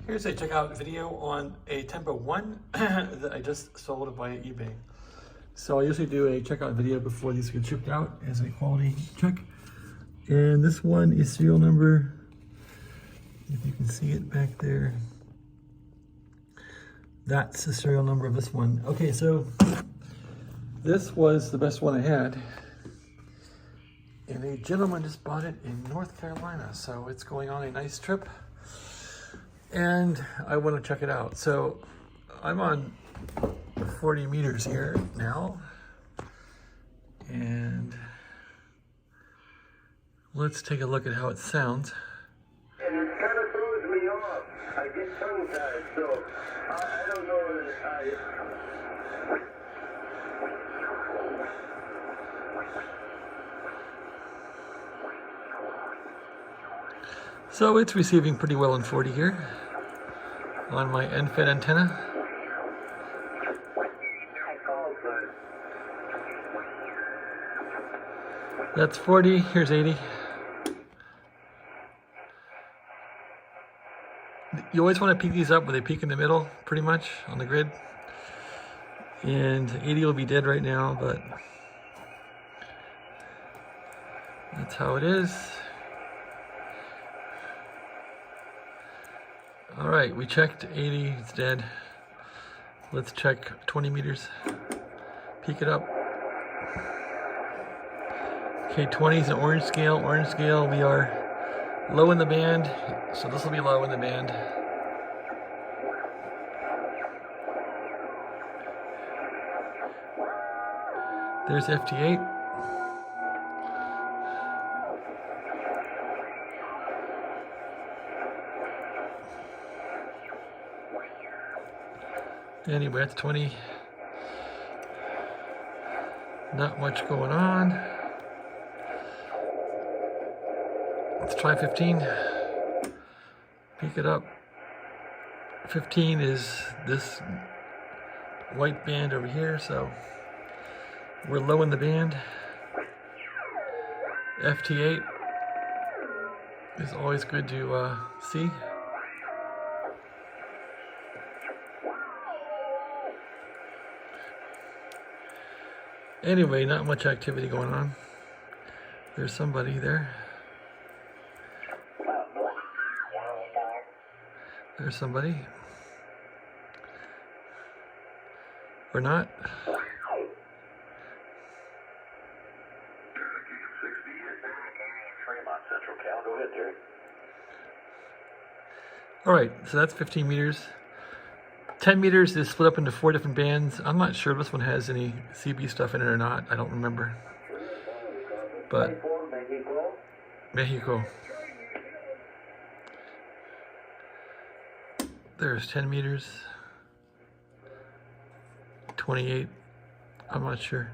Here's a checkout video on a Tempo 1 that I just sold via eBay. So I usually do a checkout video before these get shipped out as a quality check. And this one is serial number, if you can see it back there. That's the serial number of this one. Okay, so this was the best one I had. And a gentleman just bought it in North Carolina. So it's going on a nice trip. And I want to check it out. So I'm on 40 meters here now. And let's take a look at how it sounds. And it kind of throws me off. I get tongue-tied, so I don't know So it's receiving pretty well in 40 here on my end-fed antenna. That's 40, here's 80. You always want to peak these up where they peak in the middle, pretty much, on the grid. And 80 will be dead right now, but that's how it is. All right, we checked 80, it's dead. Let's check 20 meters. Peak it up. Okay, 20 is an orange scale. Orange scale, we are low in the band, so this will be low in the band. There's FT8. Anyway, that's 20. Not much going on. Let's try 15. Peek it up. 15 is this white band over here, so we're low in the band. FT8 is always good to see. Anyway, not much activity going on. There's somebody there. There's somebody. Or not. All right, so that's 15 meters. 10 meters is split up into 4 different bands. I'm not sure if this one has any CB stuff in it or not. I don't remember. But Mexico. There's 10 meters. 28. I'm not sure.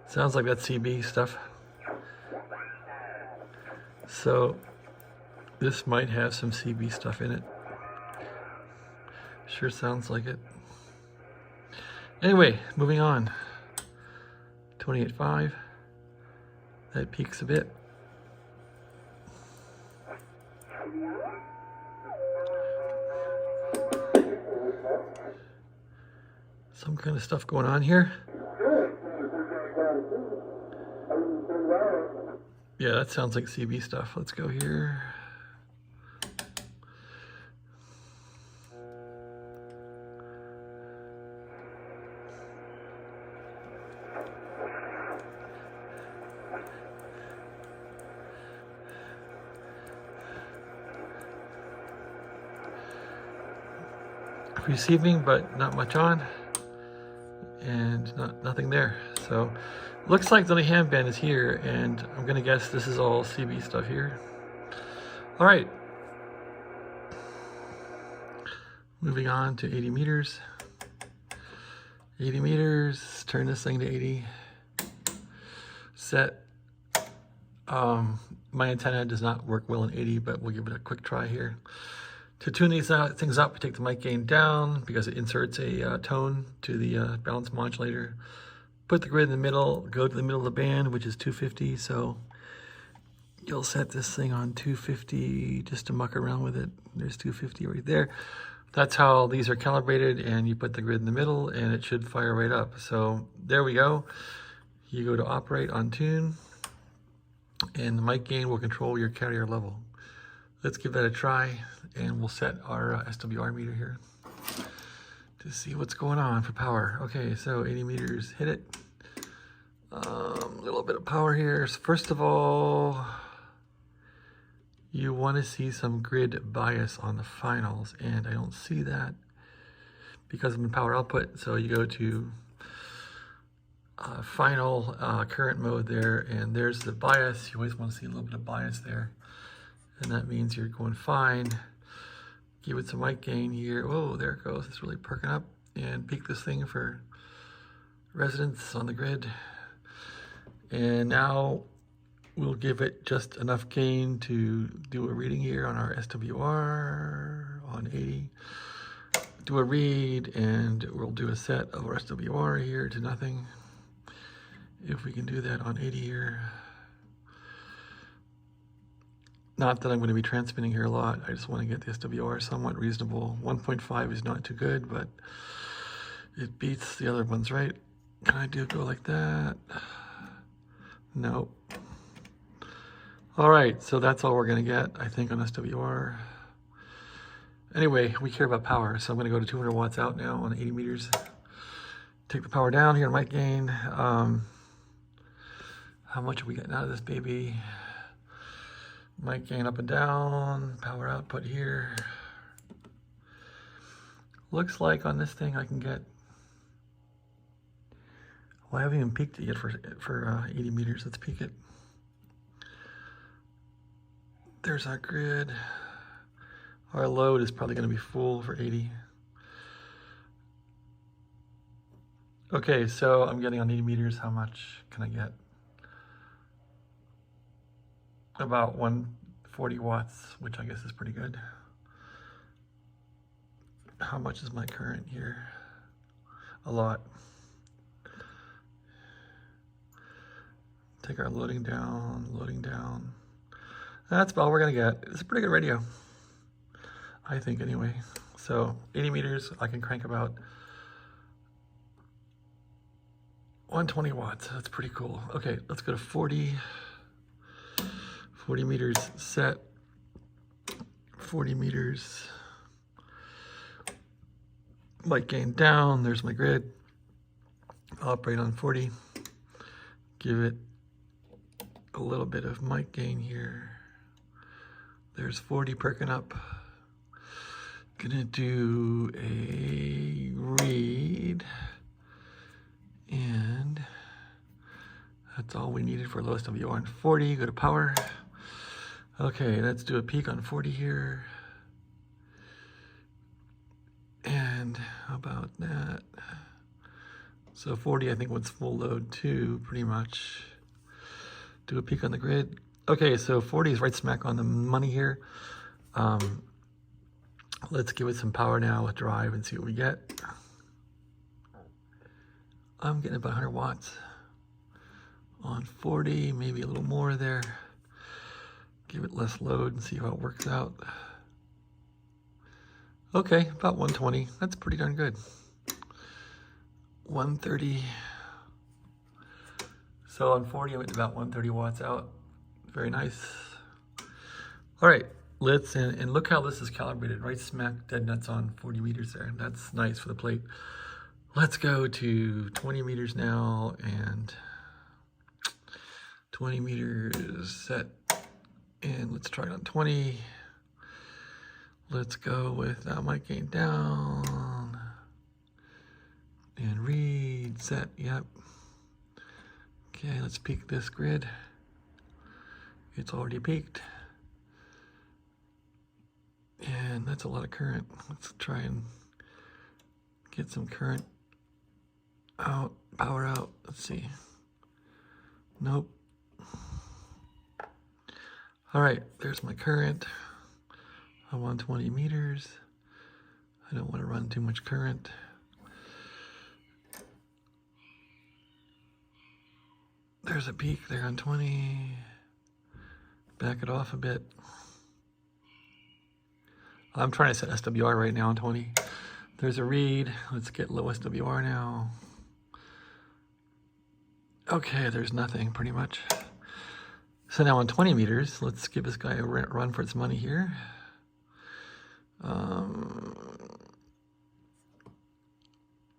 Sounds like that's CB stuff. So this might have some CB stuff in it. Sure sounds like it. Anyway, moving on. 28.5. That peaks a bit. Some kind of stuff going on here. Yeah, that sounds like CB stuff. Let's go here. Receiving, but not much on, and nothing there. So looks like the only ham band is here, and I'm gonna guess this is all CB stuff here. All right, moving on to 80 meters. 80 meters, turn this thing to 80. Set. My antenna does not work well in 80, but we'll give it a quick try here. To tune these things up, we take the mic gain down because it inserts a tone to the balance modulator. put the grid in the middle, go to the middle of the band, which is 250. So you'll set this thing on 250 just to muck around with it. There's 250 right there. That's how these are calibrated, and you put the grid in the middle and it should fire right up. So there we go. You go to operate on tune, and the mic gain will control your carrier level. Let's give that a try, and we'll set our SWR meter here to see what's going on for power. Okay, so 80 meters, hit it. A little bit of power here. So first of all, you want to see some grid bias on the finals, and I don't see that because I'm in power output. So you go to final current mode there, and there's the bias. You always want to see a little bit of bias there, and that means you're going fine. Give it some mic gain here. Oh, there it goes. It's really perking up, and peak this thing for resonance on the grid. And now we'll give it just enough gain to do a reading here on our SWR on 80. Do a read, and we'll do a set of our SWR here to nothing. If we can do that on 80 here. Not that I'm going to be transmitting here a lot. I just want to get the SWR somewhat reasonable. 1.5 is not too good, but it beats the other ones, right? Can I go like that? Nope. All right, so that's all we're going to get, I think, on SWR. Anyway, we care about power, so I'm going to go to 200 watts out now on 80 meters. Take the power down here on mic gain. How much are we getting out of this baby? Mic gain up and down, power output here. Looks like on this thing I can get, well, I haven't even peaked it yet for 80 meters. Let's peak it. There's our grid. Our load is probably going to be full for 80. Okay, so I'm getting on 80 meters. How much can I get? About 140 watts, which I guess is pretty good. How much is my current here? A lot. Take our loading down, loading down. That's about all we're gonna get. It's a pretty good radio, I think, anyway. So 80 meters, I can crank about 120 watts. That's pretty cool. Okay, let's go to 40. 40 meters set. 40 meters. Mic gain down. There's my grid. Operate on 40. Give it a little bit of mic gain here. There's 40 perking up. Gonna do a read. And that's all we needed for lowest WR on 40. Go to power. Okay, let's do a peak on 40 here. And how about that? So 40, I think, was full load too, pretty much. Do a peak on the grid. Okay, so 40 is right smack on the money here. Let's give it some power now with drive and see what we get. I'm getting about 100 watts on 40, maybe a little more there. Give it less load and see how it works out. Okay, about 120. That's pretty darn good. 130. So on 40, I'm at about 130 watts out. Very nice. All right, let's, and look how this is calibrated, right smack dead nuts on 40 meters there. That's nice for the plate. Let's go to 20 meters now, and 20 meters set. And let's try it on 20. Let's go with that mic gain down. And read, set, yep. Okay, let's peak this grid. It's already peaked. And that's a lot of current. Let's try and get some current out, power out. Let's see. Nope. All right, there's my current. I'm on 20 meters. I don't want to run too much current. There's a peak there on 20. Back it off a bit. I'm trying to set SWR right now on 20. There's a read. Let's get low SWR now. Okay, there's nothing pretty much. So now on 20 meters, let's give this guy a run for its money here.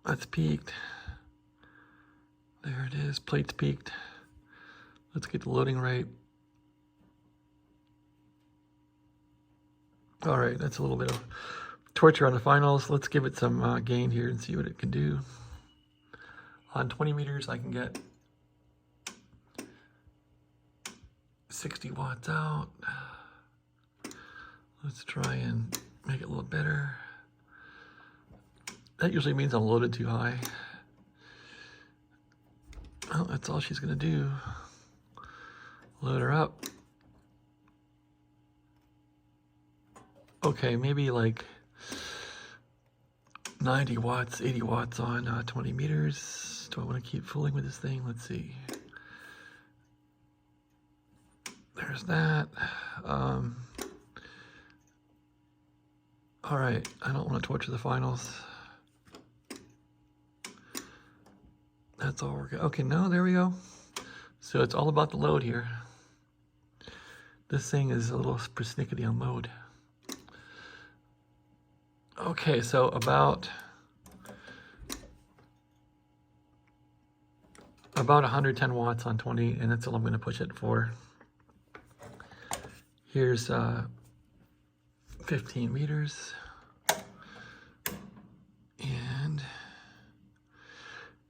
That's peaked. There it is, plate's peaked. Let's get the loading right. All right, that's a little bit of torture on the finals. Let's give it some gain here and see what it can do. On 20 meters, I can get 60 watts out. Let's try and make it a little better. That usually means I'm loaded too high. Well, that's all she's gonna do. Load her up. Okay, maybe like 90 watts, 80 watts on 20 meters. Do I want to keep fooling with this thing? Let's see. There's that. All right, I don't want to torture the finals. That's all we're going. Okay, no, there we go. So it's all about the load here. This thing is a little persnickety on load. Okay, so about 110 watts on 20, and that's all I'm going to push it for. Here's 15 meters, and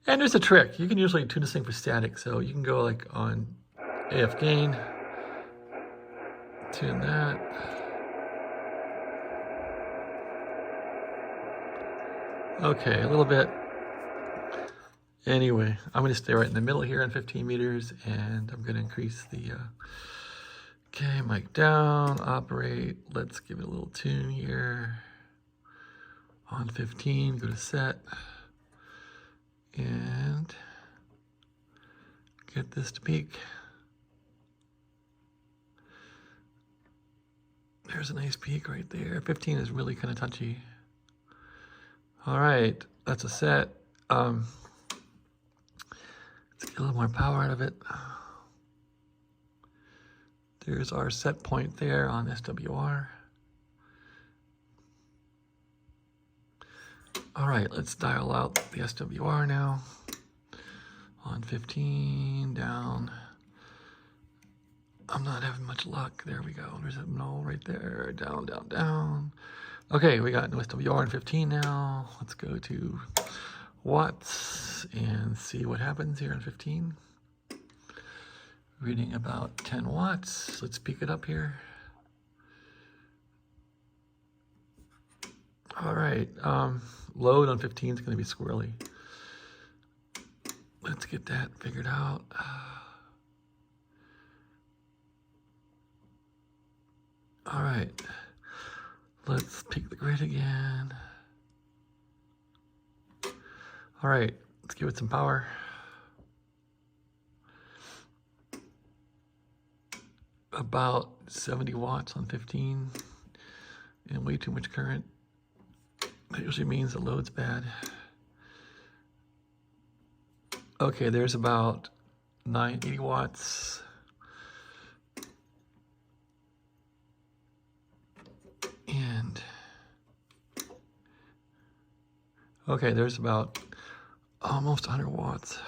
there's a trick. You can usually tune this thing for static, so you can go like on AF gain, tune that. Okay, a little bit. Anyway, I'm going to stay right in the middle here on 15 meters, and I'm going to increase the, okay, mic down, operate. Let's give it a little tune here. On 15, go to set, and get this to peak. There's a nice peak right there. 15 is really kind of touchy. All right, that's a set. Let's get a little more power out of it. There's our set point there on SWR. All right, let's dial out the SWR now. On 15, down. I'm not having much luck. There we go. There's a null right there. Down, down, down. Okay, we got no SWR on 15 now. Let's go to watts and see what happens here on 15. Reading about 10 watts. Let's peak it up here. All right, load on 15 is going to be squirrely. Let's get that figured out. All right, let's peak the grid again. All right, let's give it some power. About 70 watts on 15 and way too much current. That usually means the load's bad. Okay, there's about 80 watts. And okay, there's about almost 100 watts.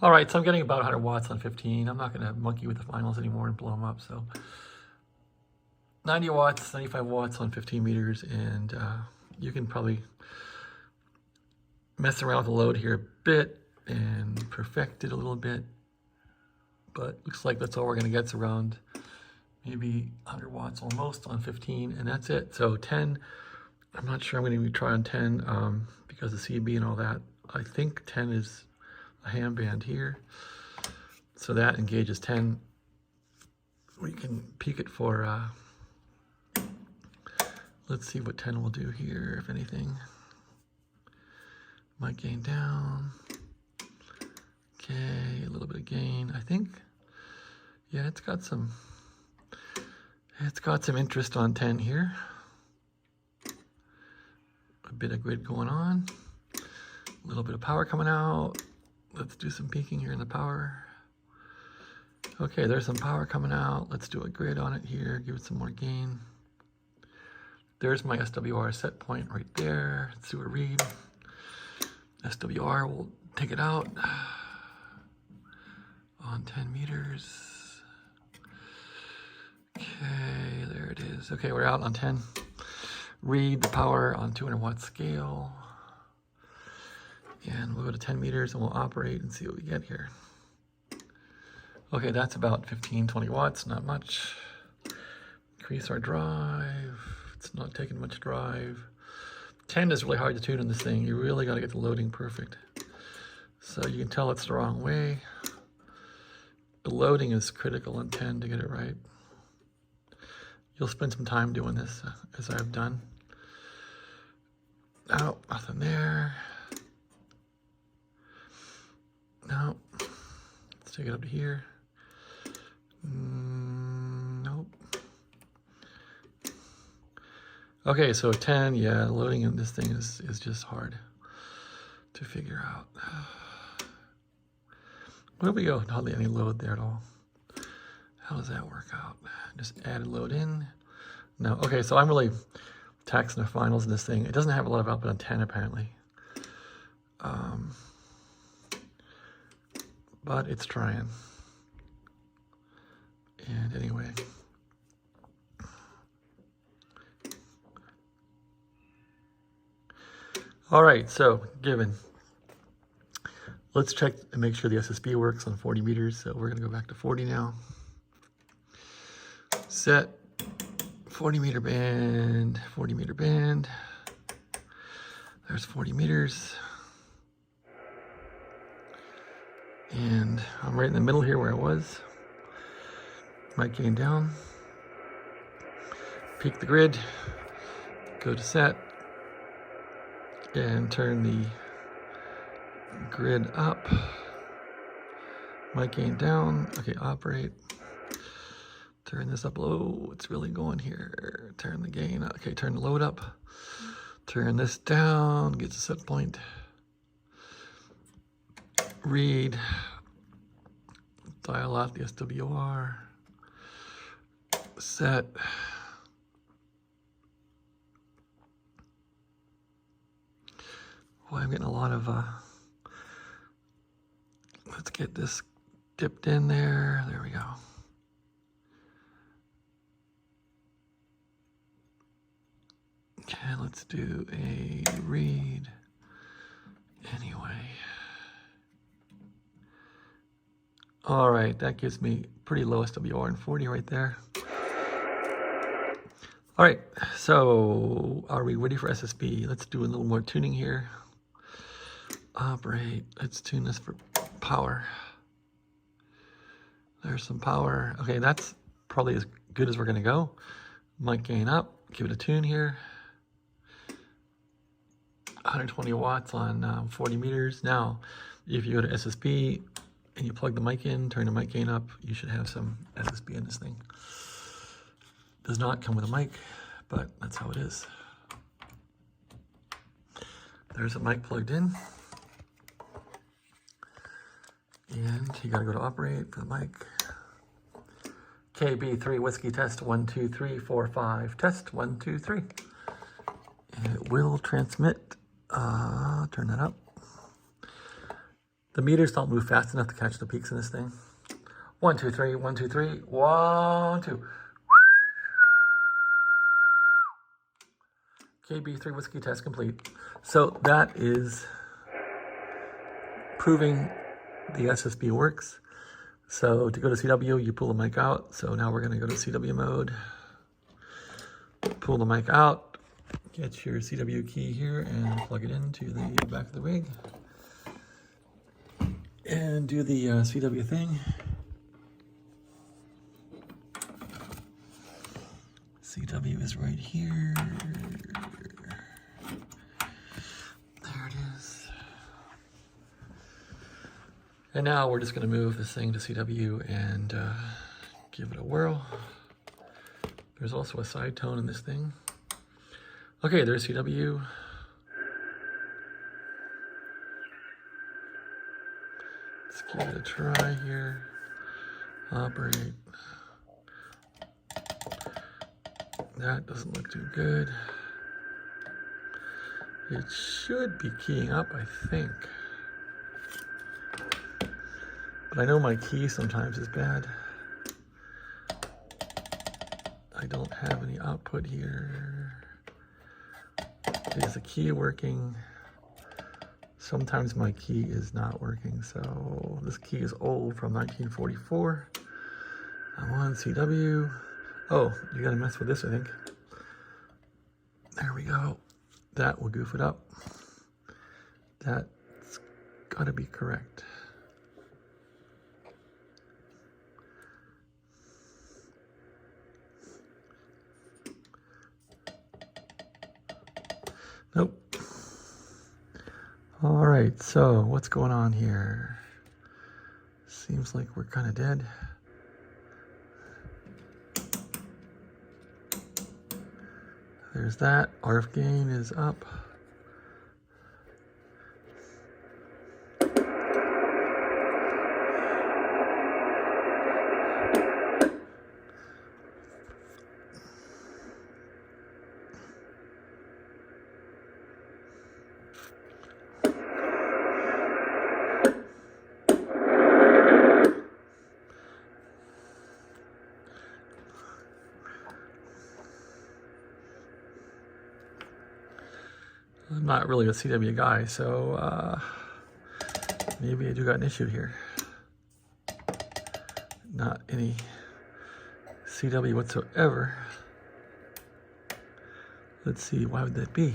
All right, so I'm getting about 100 watts on 15. I'm not going to monkey with the finals anymore and blow them up. So 90 watts, 95 watts on 15 meters, and you can probably mess around with the load here a bit and perfect it a little bit. But looks like that's all we're going to get. It's around maybe 100 watts almost on 15, and that's it. So 10, I'm not sure I'm going to try on 10 because of CB and all that. I think 10 is a ham band here. So that engages 10. We can peak it for, Let's see what 10 will do here, if anything. Mic gain down. Okay, a little bit of gain, I think. Yeah, it's got some interest on 10 here. A bit of grid going on. A little bit of power coming out. Let's do some peaking here in the power. Okay, there's some power coming out. Let's do a grid on it here, give it some more gain. There's my SWR set point right there. Let's do a read. SWR will take it out on 10 meters. Okay, there it is. Okay, we're out on 10. Read the power on 200 watt scale. And we'll go to 10 meters and we'll operate and see what we get here. Okay, that's about 15, 20 watts, not much. Increase our drive. It's not taking much drive. 10 is really hard to tune in this thing. You really got to get the loading perfect. So you can tell it's the wrong way. The loading is critical on 10 to get it right. You'll spend some time doing this, as I've done. Oh, nothing there. No. Let's take it up to here. Nope. Okay, so 10, yeah, loading in this thing is just hard to figure out. Where do we go? Hardly any load there at all. How does that work out? Just add a load in. No, okay, so I'm really taxing the finals in this thing. It doesn't have a lot of output on 10 apparently. But it's trying. And anyway. All right, so given. Let's check and make sure the SSB works on 40 meters. So we're gonna go back to 40 now. Set 40 meter band, 40 meter band. There's 40 meters. And I'm right in the middle here where I was. Mic gain down. Peak the grid. Go to set. And turn the grid up. Mic gain down. Okay, operate. Turn this up low. It's really going here. Turn the gain up. Okay, turn the load up. Turn this down. Get the set point. Read. Dial out the SWR. Set. Boy, I'm getting a lot of, let's get this dipped in there. There we go. Okay, let's do a read. Anyway. All right, that gives me pretty low SWR in 40 right there. All right, so are we ready for SSB? Let's do a little more tuning here. Operate, let's tune this for power. There's some power. Okay, that's probably as good as we're gonna go. Mic gain up, give it a tune here. 120 watts on 40 meters. Now, if you go to SSB and you plug the mic in, turn the mic gain up, you should have some SSB in this thing. Does not come with a mic, but that's how it is. There's a mic plugged in. And you gotta go to operate for the mic. KB3 whiskey test 1 2 3 4 5 test 1 2 3. And it will transmit. Turn that up. The meters don't move fast enough to catch the peaks in this thing. 1 2 3 1 2 3 1 2. KB3 whiskey test complete. So that is proving the SSB works. So to go to CW, you pull the mic out. So now we're going to go to CW mode. Pull the mic out. Get your CW key here and plug it into the back of the rig. And do the CW thing. CW is right here. There it is. And now we're just going to move this thing to CW and give it a whirl. There's also a side tone in this thing. Okay, there's CW. Let's give it a try here. Operate. That doesn't look too good. It should be keying up, I think. But I know my key sometimes is bad. I don't have any output here. Is the key working? Sometimes my key is not working. So this key is old from 1944. I'm on CW. Oh, you gotta mess with this, I think. There we go. That will goof it up. That's gotta be correct. Nope. All right, so what's going on here? Seems like we're kind of dead. There's that. RF gain is up. I'm not really a CW guy, so maybe I do got an issue here. Not any CW whatsoever. Let's see, why would that be?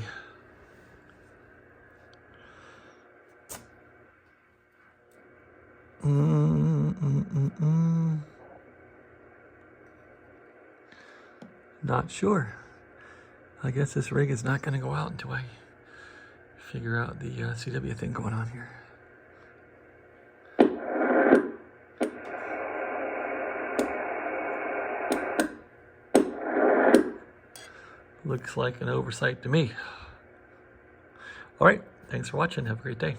Not sure. I guess this rig is not going to go out until I figure out the CW thing going on here. Looks like an oversight to me. All right, thanks for watching. Have a great day.